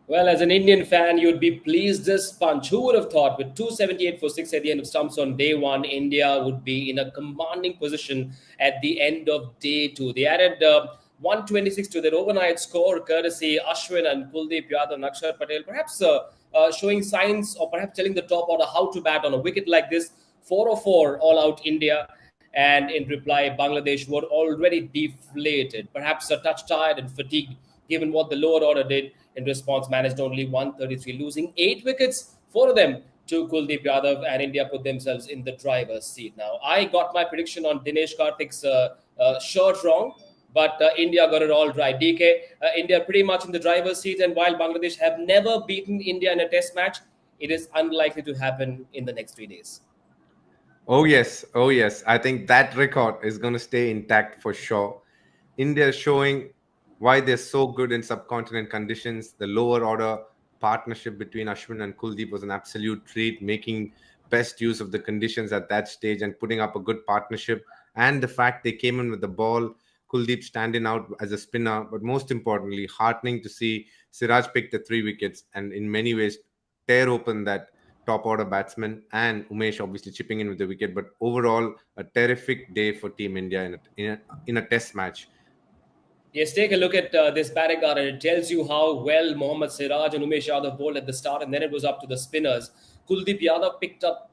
Well, as an Indian fan, you'd be pleased this punch. Who would have thought with 278 for 6 at the end of stumps on day one, India would be in a commanding position at the end of day two? They added 126 to their overnight score, courtesy Ashwin and Kuldeep Yadav and Akshar Patel. Perhaps showing signs or perhaps telling the top order how to bat on a wicket like this. 404 all out India. And in reply, Bangladesh were already deflated, perhaps a touch tired and fatigued, given what the lower order did. In response, managed only 133, losing 8 wickets, 4 of them to Kuldeep Yadav, and India put themselves in the driver's seat. Now, I got my prediction on Dinesh Karthik's shirt wrong, but India got it all right. DK, India pretty much in the driver's seat, and while Bangladesh have never beaten India in a test match, it is unlikely to happen in the next 3 days. Oh, yes. Oh, yes. I think that record is going to stay intact for sure. India is showing why they're so good in subcontinent conditions. The lower order partnership between Ashwin and Kuldeep was an absolute treat, making best use of the conditions at that stage and putting up a good partnership. And the fact they came in with the ball, Kuldeep standing out as a spinner, but most importantly, heartening to see Siraj pick the 3 wickets and in many ways tear open that top order batsman, and Umesh obviously chipping in with the wicket. But overall, a terrific day for Team India in a test match. Yes, take a look at this batting order. It tells you how well Mohammad Siraj and Umesh Yadav bowled at the start, and then it was up to the spinners. Kuldeep Yadav picked up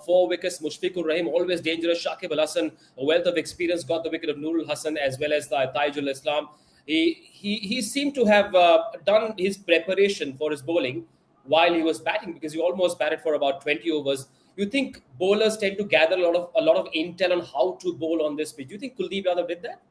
4 wickets. Mushfiqur Rahim, always dangerous. Shakib Al Hassan, a wealth of experience, got the wicket of Nurul Hassan as well as Taijul Islam. He seemed to have done his preparation for his bowling while he was batting, because he almost batted for about 20 overs. You think bowlers tend to gather a lot of intel on how to bowl on this pitch? Do you think Kuldeep Yadav did that?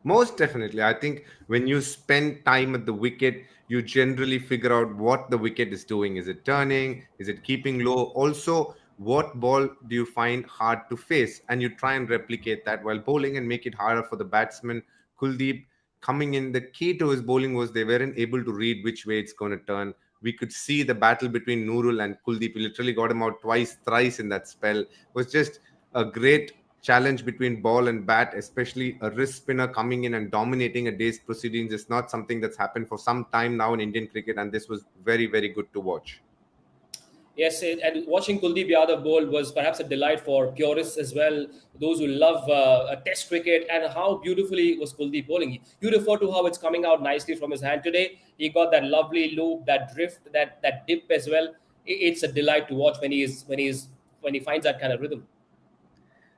Most definitely. I think when you spend time at the wicket, you generally figure out what the wicket is doing. Is it turning? Is it keeping low? Also, what ball do you find hard to face? And you try and replicate that while bowling and make it harder for the batsman. Kuldeep coming in, the key to his bowling was they weren't able to read which way it's going to turn. We could see the battle between Nurul and Kuldeep. He literally got him out twice, thrice in that spell. It was just a great challenge between ball and bat, especially a wrist spinner coming in and dominating a day's proceedings, is not something that's happened for some time now in Indian cricket, and this was very, very good to watch. Yes, and watching Kuldeep Yadav bowl was perhaps a delight for purists as well, those who love a test cricket, and how beautifully was Kuldeep bowling. You refer to how it's coming out nicely from his hand today. He got that lovely loop, that drift, that dip as well. It's a delight to watch when he finds that kind of rhythm.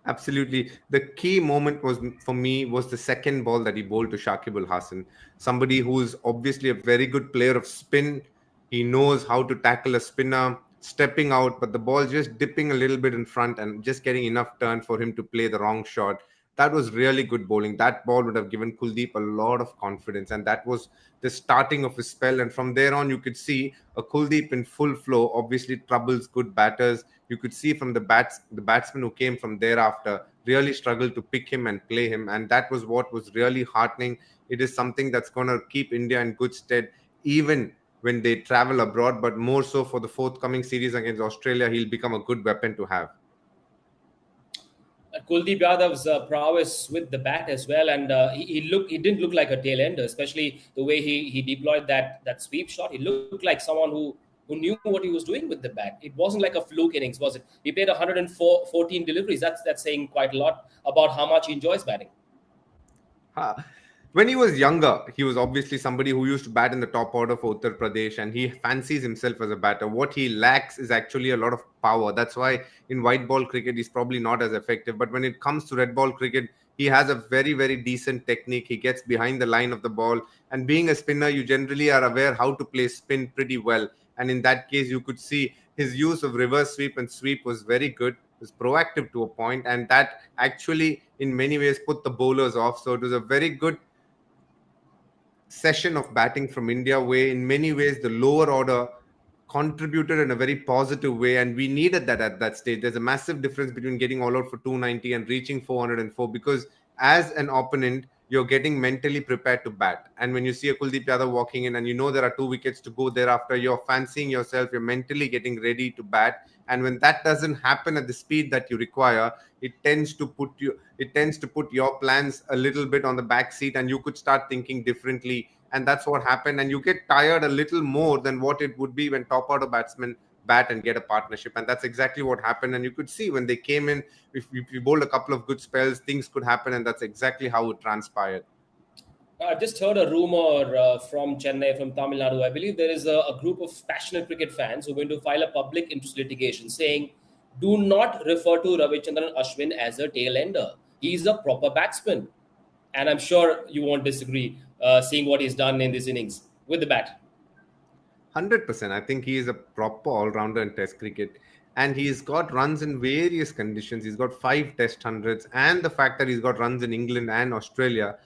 Absolutely. The key moment was for me was the second ball that he bowled to Shakib Al Hassan, somebody who is obviously a very good player of spin. He knows how to tackle a spinner, stepping out, but the ball just dipping a little bit in front and just getting enough turn for him to play the wrong shot. That was really good bowling. That ball would have given Kuldeep a lot of confidence, and that was the starting of his spell. And from there on, you could see a Kuldeep in full flow. Obviously, troubles good batters. You could see from the batsmen who came from thereafter really struggled to pick him and play him, and that was what was really heartening. It is something that's going to keep India in good stead, even when they travel abroad, but more so for the forthcoming series against Australia. He'll become a good weapon to have. Kuldeep Yadav's prowess with the bat as well, and he didn't look like a tail ender, especially the way he deployed that sweep shot. He looked like someone who knew what he was doing with the bat. It wasn't like a fluke innings, was it? He played 114 deliveries. That's saying quite a lot about how much he enjoys batting. When he was younger, he was obviously somebody who used to bat in the top order for Uttar Pradesh, and he fancies himself as a batter. What he lacks is actually a lot of power. That's why in white ball cricket, he's probably not as effective. But when it comes to red ball cricket, he has a very, very decent technique. He gets behind the line of the ball. And being a spinner, you generally are aware how to play spin pretty well. And in that case, you could see his use of reverse sweep and sweep was very good. It was proactive to a point, and that actually in many ways put the bowlers off. So it was a very good session of batting from India, where in many ways the lower order contributed in a very positive way, and we needed that at that stage. There's a massive difference between getting all out for 290 and reaching 404, because as an opponent, you're getting mentally prepared to bat. And when you see a Kuldeep Yadav walking in and you know there are 2 wickets to go thereafter, you're fancying yourself, you're mentally getting ready to bat. And when that doesn't happen at the speed that you require, it tends to put your plans a little bit on the back seat, and you could start thinking differently. And that's what happened. And you get tired a little more than what it would be when top order batsmen bat and get a partnership. And that's exactly what happened. And you could see when they came in, if you bowled a couple of good spells, things could happen. And that's exactly how it transpired. I've just heard a rumor from Chennai, from Tamil Nadu. I believe there is a group of passionate cricket fans who are going to file a public interest litigation saying, do not refer to Ravichandran Ashwin as a tail ender. He's a proper batsman. And I'm sure you won't disagree, seeing what he's done in this innings with the bat. 100%. I think he is a proper all rounder in Test cricket. And he's got runs in various conditions. He's got 5 Test 100s. And the fact that he's got runs in England and Australia,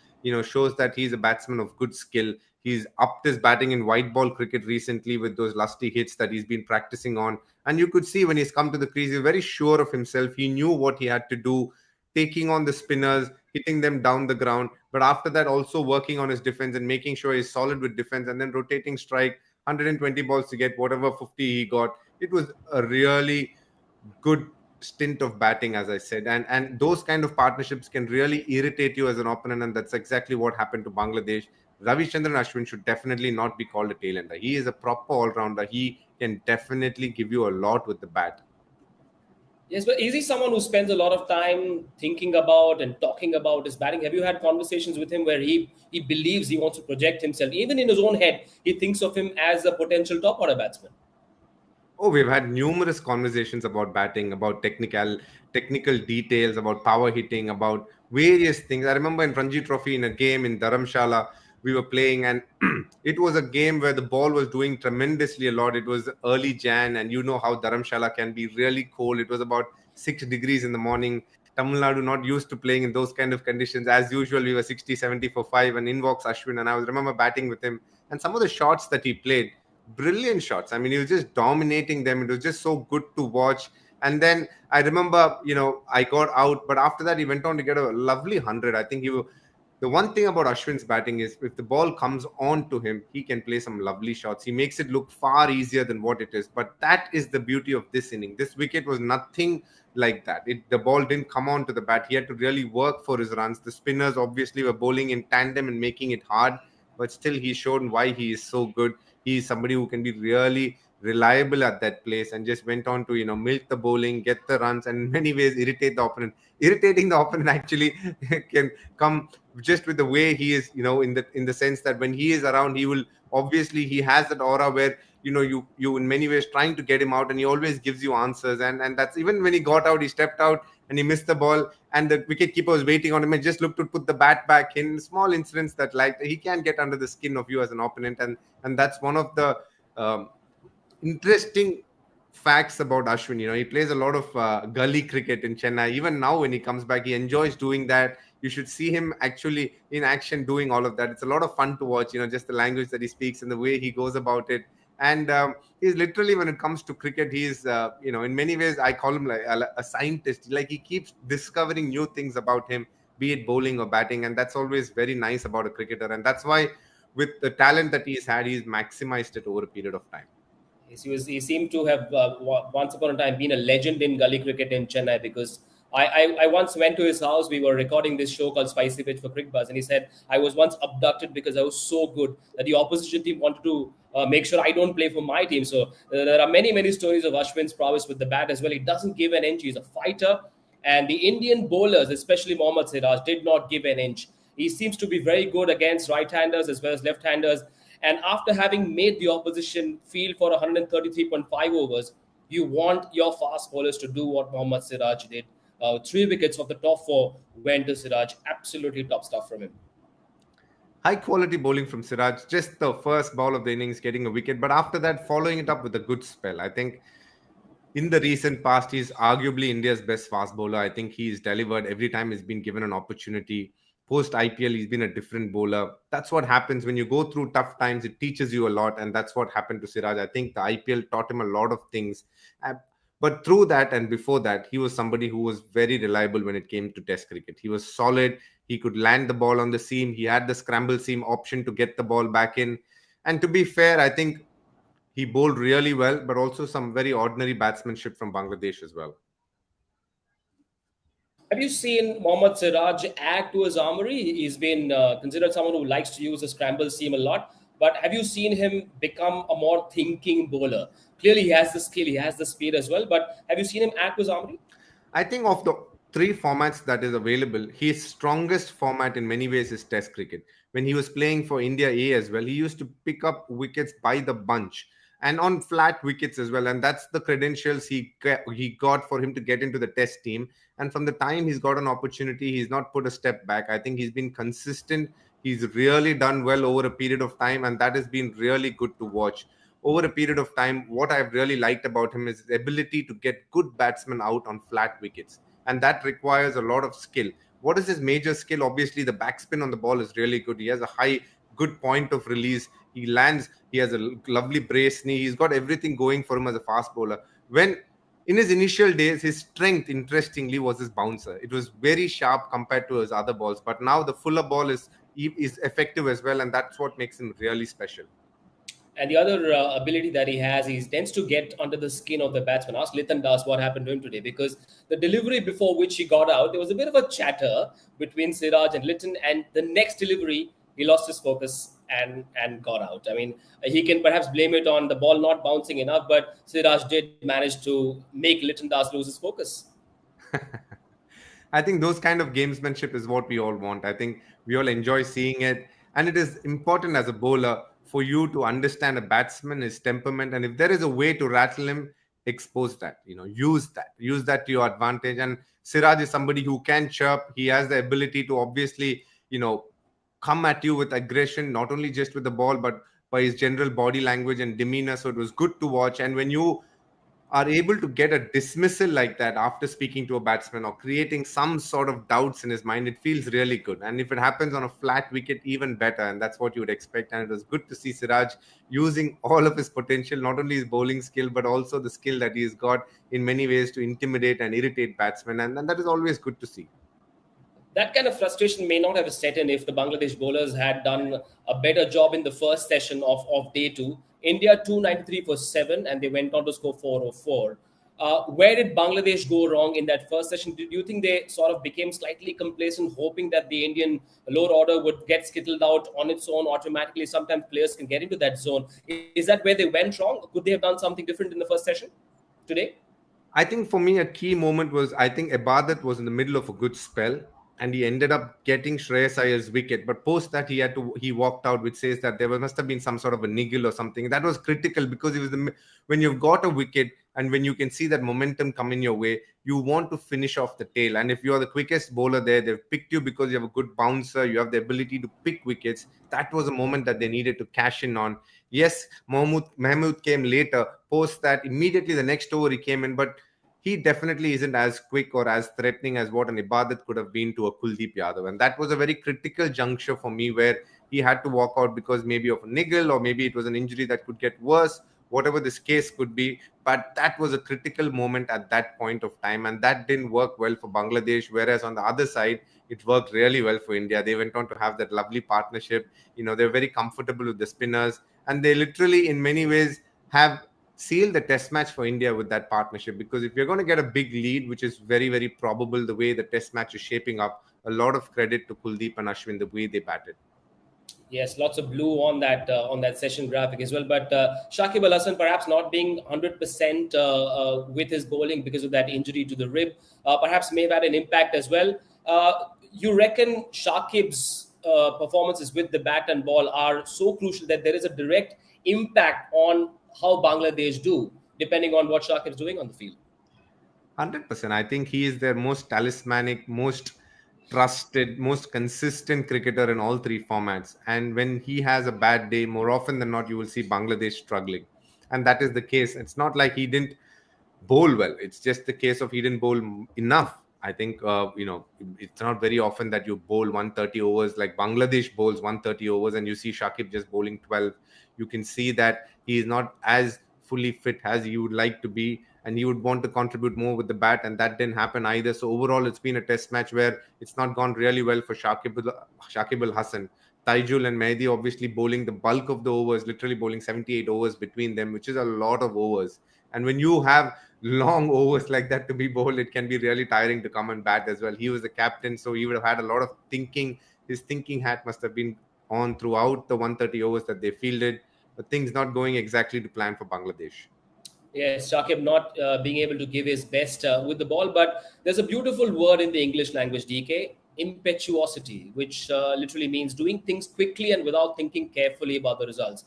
shows that he's a batsman of good skill. He's upped his batting in white ball cricket recently with those lusty hits that he's been practicing on. And you could see when he's come to the crease, he's very sure of himself. He knew what he had to do, taking on the spinners, hitting them down the ground. But after that, also working on his defense and making sure he's solid with defense, and then rotating strike, 120 balls to get whatever 50 he got. It was a really good stint of batting, as I said. And those kind of partnerships can really irritate you as an opponent. And that's exactly what happened to Bangladesh. Ravichandran Ashwin should definitely not be called a tail-ender. He is a proper all-rounder. He can definitely give you a lot with the bat. Yes, but is he someone who spends a lot of time thinking about and talking about his batting? Have you had conversations with him where he believes he wants to project himself? Even in his own head, he thinks of him as a potential top order batsman. Oh, we've had numerous conversations about batting, about technical details, about power hitting, about various things. I remember in Ranji Trophy in a game in Dharamshala, we were playing, and it was a game where the ball was doing tremendously a lot. It was early Jan, and you know how Dharamshala can be really cold. It was about 6 degrees in the morning. Tamil Nadu not used to playing in those kind of conditions. As usual, we were 60, 70 for 5, and in walks Ashwin, and I remember batting with him. And some of the shots that he played, brilliant shots. I mean, he was just dominating them. It was just so good to watch. And then I remember, I got out, but after that, he went on to get a lovely 100. I think the one thing about Ashwin's batting is if the ball comes on to him, he can play some lovely shots. He makes it look far easier than what it is. But that is the beauty of this inning. This wicket was nothing like that. The ball didn't come on to the bat. He had to really work for his runs. The spinners obviously were bowling in tandem and making it hard, but still he showed why he is so good. He is somebody who can be really reliable at that place, and just went on to milk the bowling, get the runs, and in many ways irritate the opponent. Irritating the opponent actually can come just with the way he is, in the sense that when he is around, he has that aura where you in many ways trying to get him out, and he always gives you answers. And that's even when he got out, he stepped out and he missed the ball, and the wicket keeper was waiting on him and just looked to put the bat back in. Small incidents that, like, he can get under the skin of you as an opponent, and that's one of the interesting facts about Ashwin. He plays a lot of gully cricket in Chennai. Even now, when he comes back, he enjoys doing that. You should see him actually in action doing all of that. It's a lot of fun to watch, just the language that he speaks and the way he goes about it. And he's literally, when it comes to cricket, he's, in many ways, I call him like a scientist. Like, he keeps discovering new things about him, be it bowling or batting. And that's always very nice about a cricketer. And that's why, with the talent that he's had, he's maximized it over a period of time. He seemed to have once upon a time been a legend in gully cricket in Chennai, because I once went to his house. We were recording this show called Spicy Pitch for Cricbuzz, and he said, I was once abducted because I was so good that the opposition team wanted to make sure I don't play for my team. So there are many stories of Ashwin's prowess with the bat as well. He doesn't give an inch. He's a fighter. And the Indian bowlers, especially Mohammad Siraj, did not give an inch. He seems to be very good against right-handers as well as left-handers. And after having made the opposition field for 133.5 overs, you want your fast bowlers to do what Mohammad Siraj did. 3 wickets of the top 4 went to Siraj. Absolutely top stuff from him. High quality bowling from Siraj. Just the first ball of the innings getting a wicket. But after that, following it up with a good spell. I think in the recent past, he's arguably India's best fast bowler. I think he's delivered every time he's been given an opportunity. Post IPL, he's been a different bowler. That's what happens when you go through tough times. It teaches you a lot, and that's what happened to Siraj. I think the IPL taught him a lot of things. But through that and before that, he was somebody who was very reliable when it came to Test cricket. He was solid. He could land the ball on the seam. He had the scramble seam option to get the ball back in. And to be fair, I think He bowled really well, but also some very ordinary batsmanship from Bangladesh as well. Have you seen Mohammad Siraj add to his armory? He's been considered someone who likes to use the scramble seam a lot. But have you seen him become a more thinking bowler? Clearly, he has the skill, he has the speed as well. But have you seen him add to his armory? I think of the three formats that is available, his strongest format in many ways is Test cricket. When he was playing for India A as well, he used to pick up wickets by the bunch and on flat wickets as well. And that's the credentials he got for him to get into the Test team. And from the time he's got an opportunity, he's not put a step back. I think he's been consistent. He's really done well over a period of time, and that has been really good to watch over a period of time. What I've really liked about him is his ability to get good batsmen out on flat wickets. And that requires a lot of skill. What is his major skill? Obviously, the backspin on the ball is really good. He has a high, good point of release. He lands, he has a lovely brace knee. He's got everything going for him as a fast bowler. When in his initial days, his strength, interestingly, was his bouncer. It was very sharp compared to his other balls. But now the fuller ball is effective as well. And that's what makes him really special. And the other ability that he has, he tends to get under the skin of the batsman. Ask Litan Das what happened to him today, because the delivery before which he got out, there was a bit of a chatter between Siraj and Litan, and the next delivery, he lost his focus and got out. I mean, he can perhaps blame it on the ball not bouncing enough, but Siraj did manage to make Litan Das lose his focus. I think those kind of gamesmanship is what we all want. I think we all enjoy seeing it. And it is important as a bowler for you to understand a batsman, his temperament. And if there is a way to rattle him, expose that, use that to your advantage. And Siraj is somebody who can chirp. He has the ability to obviously, come at you with aggression, not only just with the ball, but by his general body language and demeanor. So it was good to watch. And when you are able to get a dismissal like that after speaking to a batsman or creating some sort of doubts in his mind, it feels really good. And if it happens on a flat wicket, even better. And that's what you would expect. And it was good to see Siraj using all of his potential, not only his bowling skill, but also the skill that he's got in many ways to intimidate and irritate batsmen. And that is always good to see. That kind of frustration may not have set in if the Bangladesh bowlers had done a better job in the first session of day two. India 293 for 7, and they went on to score 404. Where did Bangladesh go wrong in that first session? Do you think they sort of became slightly complacent, hoping that the Indian lower order would get skittled out on its own automatically? Sometimes players can get into that zone. Is that where they went wrong? Could they have done something different in the first session today? I think for me, a key moment was I think Ibadat was in the middle of a good spell and he ended up getting Shreyas Iyer's wicket. But post that, he walked out, which says that there must have been some sort of a niggle or something. That was critical because it was when you've got a wicket and when you can see that momentum coming your way, you want to finish off the tail. And if you are the quickest bowler there, they've picked you because you have a good bouncer, you have the ability to pick wickets. That was a moment that they needed to cash in on. Yes, Mahmood came later. Post that, immediately the next over he came in, but he definitely isn't as quick or as threatening as what an Ibadat could have been to a Kuldeep Yadav. And that was a very critical juncture for me where he had to walk out because maybe of a niggle or maybe it was an injury that could get worse, whatever this case could be. But that was a critical moment at that point of time. And that didn't work well for Bangladesh. Whereas on the other side, it worked really well for India. They went on to have that lovely partnership. They're very comfortable with the spinners. And they literally, in many ways, have seal the test match for India with that partnership, because if you're going to get a big lead, which is very, very probable the way the test match is shaping up, a lot of credit to Kuldeep and Ashwin, the way they batted. Yes, lots of blue on that session graphic as well. But Shakib Al Hasan perhaps not being 100% with his bowling because of that injury to the rib, perhaps may have had an impact as well. You reckon Shakib's performances with the bat and ball are so crucial that there is a direct impact on how Bangladesh do, depending on what Shakib is doing on the field? 100%. I think he is their most talismanic, most trusted, most consistent cricketer in all three formats. And when he has a bad day, more often than not, you will see Bangladesh struggling. And that is the case. It's not like he didn't bowl well. It's just the case of he didn't bowl enough. I think, it's not very often that you bowl 130 overs like Bangladesh bowls 130 overs and you see Shakib just bowling 12. You can see that he is not as fully fit as he would like to be, and he would want to contribute more with the bat, and that didn't happen either. So overall, it's been a test match where it's not gone really well for Shakib Al Hasan. Taijul and Mehdi obviously bowling the bulk of the overs, literally bowling 78 overs between them, which is a lot of overs. And when you have long overs like that to be bowled, it can be really tiring to come and bat as well. He was the captain, so he would have had a lot of thinking. His thinking hat must have been on throughout the 130 overs that they fielded, but things not going exactly to plan for Bangladesh. Yes, Shakib not being able to give his best with the ball, but there's a beautiful word in the English language, DK, impetuosity, which literally means doing things quickly and without thinking carefully about the results.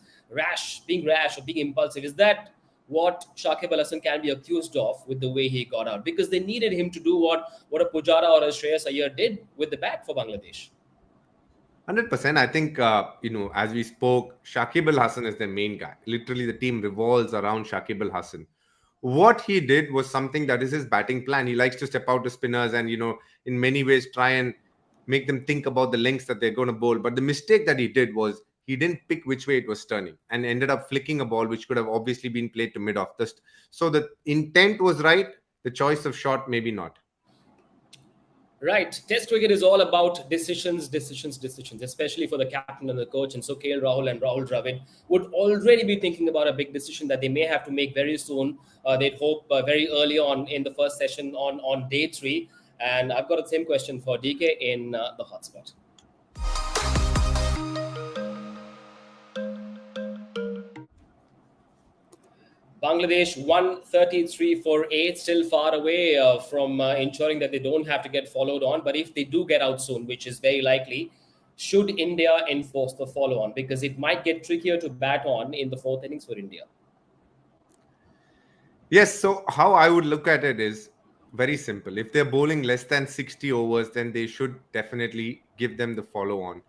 Being rash or being impulsive. Is that what Shakib Al Hasan can be accused of with the way he got out? Because they needed him to do what a Pujara or a Shreyas Iyer did with the bat for Bangladesh. 100%. I think, as we spoke, Shakib Al Hasan is the main guy. Literally, the team revolves around Shakib Al Hasan. What he did was something that is his batting plan. He likes to step out to spinners and, in many ways try and make them think about the lengths that they're going to bowl. But the mistake that he did was he didn't pick which way it was turning and ended up flicking a ball which could have obviously been played to mid off. So the intent was right. The choice of shot, maybe not. Right. Test cricket is all about decisions, especially for the captain and the coach. And so KL Rahul and Rahul Dravid would already be thinking about a big decision that they may have to make very soon. They'd hope very early on in the first session on day 3. And I've got the same question for DK in the hotspot. Bangladesh 133 for 8, still far away from ensuring that they don't have to get followed on. But if they do get out soon, which is very likely, should India enforce the follow on? Because it might get trickier to bat on in the 4th innings for India. Yes, so how I would look at it is very simple. If they're bowling less than 60 overs, then they should definitely give them the follow on.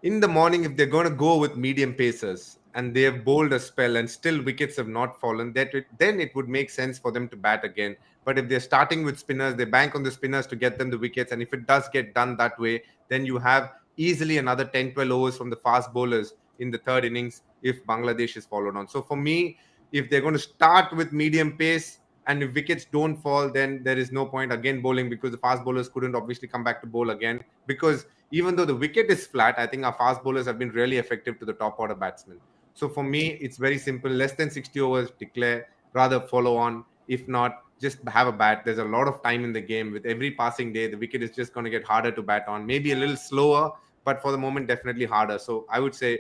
In the morning, if they're going to go with medium pacers and they have bowled a spell and still wickets have not fallen, then it would make sense for them to bat again. But if they're starting with spinners, they bank on the spinners to get them the wickets. And if it does get done that way, then you have easily another 10-12 overs from the fast bowlers in the 3rd innings if Bangladesh is followed on. So for me, if they're going to start with medium pace and if wickets don't fall, then there is no point again bowling, because the fast bowlers couldn't obviously come back to bowl again. Because even though the wicket is flat, I think our fast bowlers have been really effective to the top order batsmen. So for me, it's very simple. Less than 60 overs, declare, rather follow on. If not, just have a bat. There's a lot of time in the game. With every passing day, the wicket is just going to get harder to bat on. Maybe a little slower, but for the moment, definitely harder. So I would say,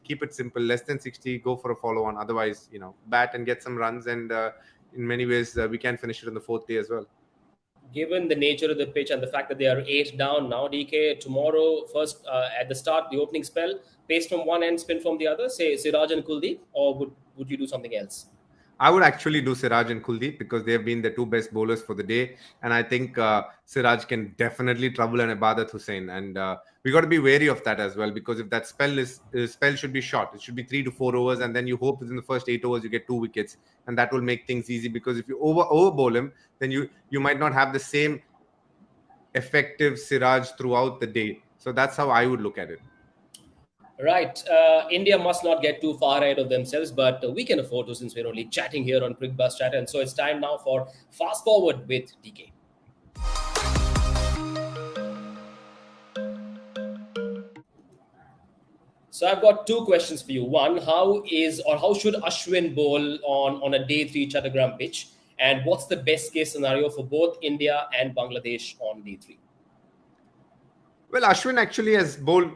keep it simple. Less than 60, go for a follow on. Otherwise, bat and get some runs. And in many ways, we can finish it on the 4th day as well. Given the nature of the pitch and the fact that they are 8 down now, DK, tomorrow, first at the start, the opening spell, pace from one end, spin from the other, say Siraj and Kuldeep, or would you do something else? I would actually do Siraj and Kuldeep because they have been the 2 best bowlers for the day. And I think Siraj can definitely trouble an Ibadat Hussain. And we got to be wary of that as well, because if that spell should be short, it should be 3 to 4 overs. And then you hope within the first 8 overs, you get 2 wickets. And that will make things easy, because if you over bowl him, then you might not have the same effective Siraj throughout the day. So that's how I would look at it. Right. India must not get too far ahead of themselves, but we can afford to, since we're only chatting here on Cricbuzz Chatter. And so it's time now for Fast Forward with DK. So I've got 2 questions for you. One, how should Ashwin bowl on a day 3 Chattogram pitch? And what's the best case scenario for both India and Bangladesh on day 3? Well, Ashwin actually has bowled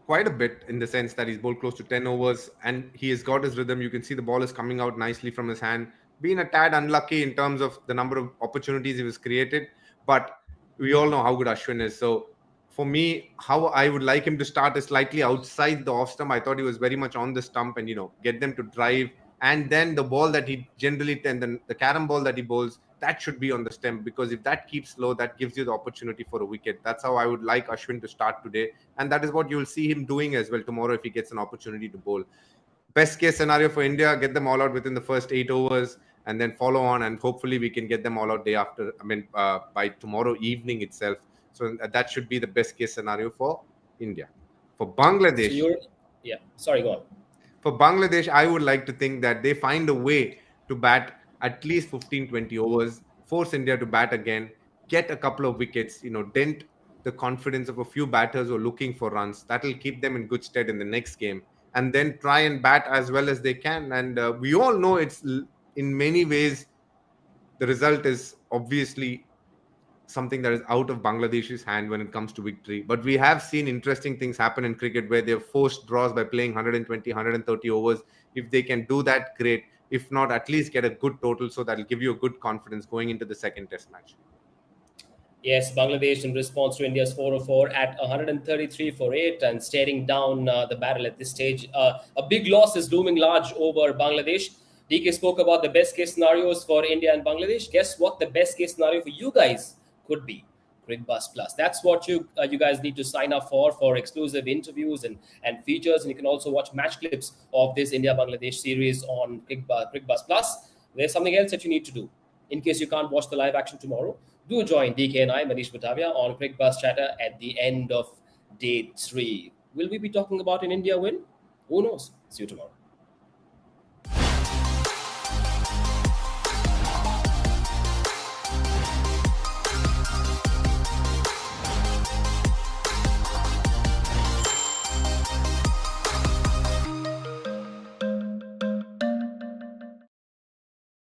quite a bit, in the sense that he's bowled close to 10 overs and he has got his rhythm. You can see the ball is coming out nicely from his hand. Been a tad unlucky in terms of the number of opportunities he was created, but we all know how good Ashwin is. So for me, how I would like him to start is slightly outside the off stump. I thought he was very much on the stump and, get them to drive. And then the ball that he generally, and the carom ball that he bowls, that should be on the stem, because if that keeps low, that gives you the opportunity for a wicket. That's how I would like Ashwin to start today. And that is what you will see him doing as well tomorrow if he gets an opportunity to bowl. Best case scenario for India, get them all out within the first 8 overs and then follow on. And hopefully we can get them all out day after, by tomorrow evening itself. So that should be the best case scenario for India. For Bangladesh. Go on. For Bangladesh, I would like to think that they find a way to bat at least 15-20 overs, force India to bat again, get a couple of wickets, dent the confidence of a few batters who are looking for runs. That will keep them in good stead in the next game, and then try and bat as well as they can. And we all know in many ways the result is obviously something that is out of Bangladesh's hand when it comes to victory. But we have seen interesting things happen in cricket where they've forced draws by playing 120, 130 overs. If they can do that, great. If not, at least get a good total, so that'll give you a good confidence going into the second test match. Yes, Bangladesh in response to India's 404 at 133 for 8 and staring down the barrel at this stage. A big loss is looming large over Bangladesh. DK spoke about the best case scenarios for India and Bangladesh. Guess what the best case scenario for you guys could be? Cricbuzz Plus. That's what you guys need to sign up for exclusive interviews and features. And you can also watch match clips of this India-Bangladesh series on Cricbuzz Plus. There's something else that you need to do. In case you can't watch the live action tomorrow, do join DK and I, Manish Batavia, on Cricbuzz Chatter at the end of day 3. Will we be talking about an India win? Who knows? See you tomorrow.